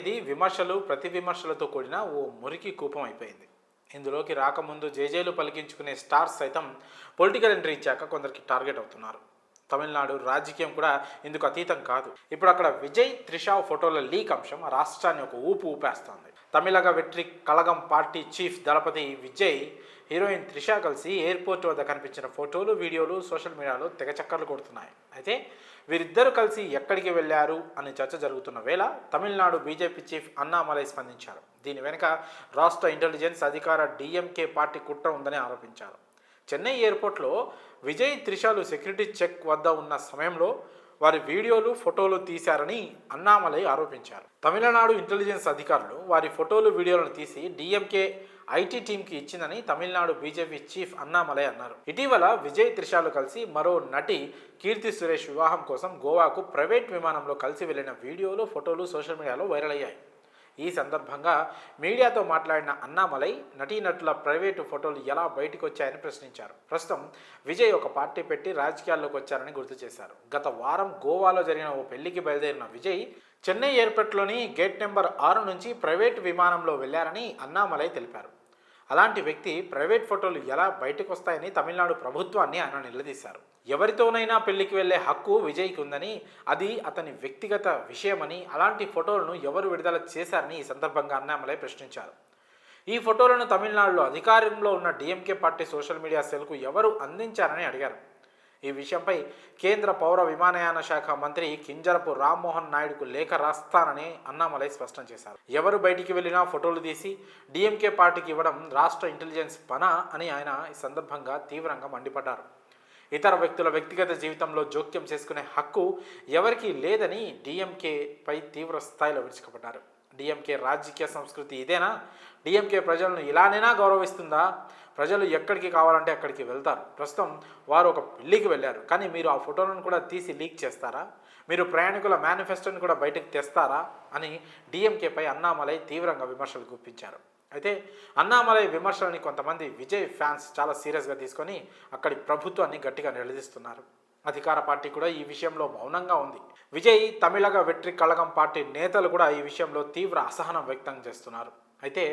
ఇది విమర్శలు ప్రతి విమర్శలతో కూడిన ఓ మురికి కూపం అయిపోయింది. ఇందులోకి రాకముందు జేజేలు పలికించుకునే స్టార్స్ సైతం పొలిటికల్ ఎంట్రీ ఇచ్చాక కొందరికి టార్గెట్ అవుతున్నారు. తమిళనాడు రాజకీయం కూడా ఇందుకు అతీతం కాదు. ఇప్పుడు అక్కడ విజయ్ త్రిష ఫోటోల లీక్ అంశం ఆ రాష్ట్రాన్ని ఒక ఊపు ఊపేస్తోంది. తమిళగ వెట్రి కళగం పార్టీ చీఫ్ దళపతి విజయ్, హీరోయిన్ త్రిష కలిసి ఎయిర్పోర్ట్ వద్ద కనిపించిన ఫోటోలు, వీడియోలు సోషల్ మీడియాలో తెగ చక్కర్లు కొడుతున్నాయి. అయితే వీరిద్దరూ కలిసి ఎక్కడికి వెళ్ళారు అనే చర్చ జరుగుతున్న వేళ తమిళనాడు బీజేపీ చీఫ్ అన్నామలై స్పందించారు. దీని వెనుక రాష్ట్ర ఇంటెలిజెన్స్ అధికార డిఎంకే పార్టీ కుట్ర ఉందని ఆరోపించారు. చెన్నై ఎయిర్పోర్ట్లో విజయ్ త్రిషాలు సెక్యూరిటీ చెక్ వద్ద ఉన్న సమయంలో వారి వీడియోలు ఫోటోలు తీశారని అన్నామలై ఆరోపించారు. తమిళనాడు ఇంటెలిజెన్స్ అధికారులు వారి ఫోటోలు వీడియోలను తీసి డిఎంకే ఐటీ టీంకి ఇచ్చిందని తమిళనాడు బీజేపీ చీఫ్ అన్నామలై అన్నారు. ఇటీవల విజయ్ త్రిషాలు కలిసి మరో నటి కీర్తి సురేష్ వివాహం కోసం గోవాకు ప్రైవేట్ విమానంలో కలిసి వెళ్లిన వీడియోలు ఫోటోలు సోషల్ మీడియాలో వైరల్ అయ్యాయి. ఈ సందర్భంగా మీడియాతో మాట్లాడిన అన్నామలై నటీనటుల ప్రైవేటు ఫోటోలు ఎలా బయటకు వచ్చాయని ప్రశ్నించారు. ప్రస్తుతం విజయ్ ఒక పార్టీ పెట్టి రాజకీయాల్లోకి వచ్చారని గుర్తు చేశారు. గత వారం గోవాలో జరిగిన ఓ పెళ్లికి బయలుదేరిన విజయ్ చెన్నై ఎయిర్పోర్ట్లోని గేట్ నెంబర్ 6 నుంచి ప్రైవేటు విమానంలో వెళ్లారని అన్నామలై తెలిపారు. అలాంటి వ్యక్తి ప్రైవేట్ ఫోటోలు ఎలా బయటకు వస్తాయని తమిళనాడు ప్రభుత్వాన్ని ఆయన నిలదీశారు. ఎవరితోనైనా పెళ్లికి వెళ్లే హక్కు విజయ్కి ఉందని, అది అతని వ్యక్తిగత విషయమని, అలాంటి ఫోటోలను ఎవరు విడుదల చేశారని ఈ సందర్భంగా అన్నామలై ప్రశ్నించారు. ఈ ఫోటోలను తమిళనాడులో అధికారంలో ఉన్న డిఎంకే పార్టీ సోషల్ మీడియా సెల్కు ఎవరు అందించారని అడిగారు. ఈ విషయంపై కేంద్ర పౌర విమానయాన శాఖ మంత్రి కింజరపు రామ్మోహన్ నాయుడుకు లేఖ రాస్తానని అన్నామలై స్పష్టం చేశారు. ఎవరు బయటికి వెళ్ళినా ఫోటోలు తీసి డిఎంకే పార్టీకి ఇవ్వడం రాష్ట్ర ఇంటెలిజెన్స్ పనా అని ఆయన ఈ సందర్భంగా తీవ్రంగా మండిపడ్డారు. ఇతర వ్యక్తుల వ్యక్తిగత జీవితంలో జోక్యం చేసుకునే హక్కు ఎవరికీ లేదని డిఎంకేపై తీవ్ర స్థాయిలో విరుచుకుపడ్డారు. డిఎంకే రాజకీయ సంస్కృతి ఇదేనా? డిఎంకే ప్రజలను ఇలానైనా గౌరవిస్తుందా? ప్రజలు ఎక్కడికి కావాలంటే అక్కడికి వెళ్తారు. ప్రస్తుతం వారు ఒక పెళ్లికి వెళ్ళారు, కానీ మీరు ఆ ఫోటోలను కూడా తీసి లీక్ చేస్తారా? మీరు ప్రయాణికుల మేనిఫెస్టోని కూడా బయటకు తెస్తారా అని డిఎంకేపై అన్నామలై తీవ్రంగా విమర్శలు గుప్పించారు. అయితే అన్నామలై విమర్శలని కొంతమంది విజయ్ ఫ్యాన్స్ చాలా సీరియస్గా తీసుకొని అక్కడి ప్రభుత్వాన్ని గట్టిగా నిలదీస్తున్నారు. అధికార పార్టీ కూడా ఈ విషయంలో మౌనంగా ఉంది. విజయ్ తమిళగ వెట్రి కళగం పార్టీ నేతలు కూడా ఈ విషయంలో తీవ్ర అసహనం వ్యక్తం చేస్తున్నారు. అయితే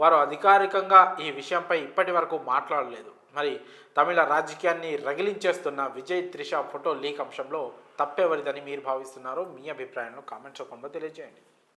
వారు అధికారికంగా ఈ విషయంపై ఇప్పటి వరకు మాట్లాడలేదు. మరి తమిళ రాజకీయాన్ని రగిలించేస్తున్న విజయ్ త్రిష ఫోటో లీక్ అంశంలో తప్పెవరిదని మీరు భావిస్తున్నారో మీ అభిప్రాయాలను కామెంట్స్ రూపంలో తెలియజేయండి.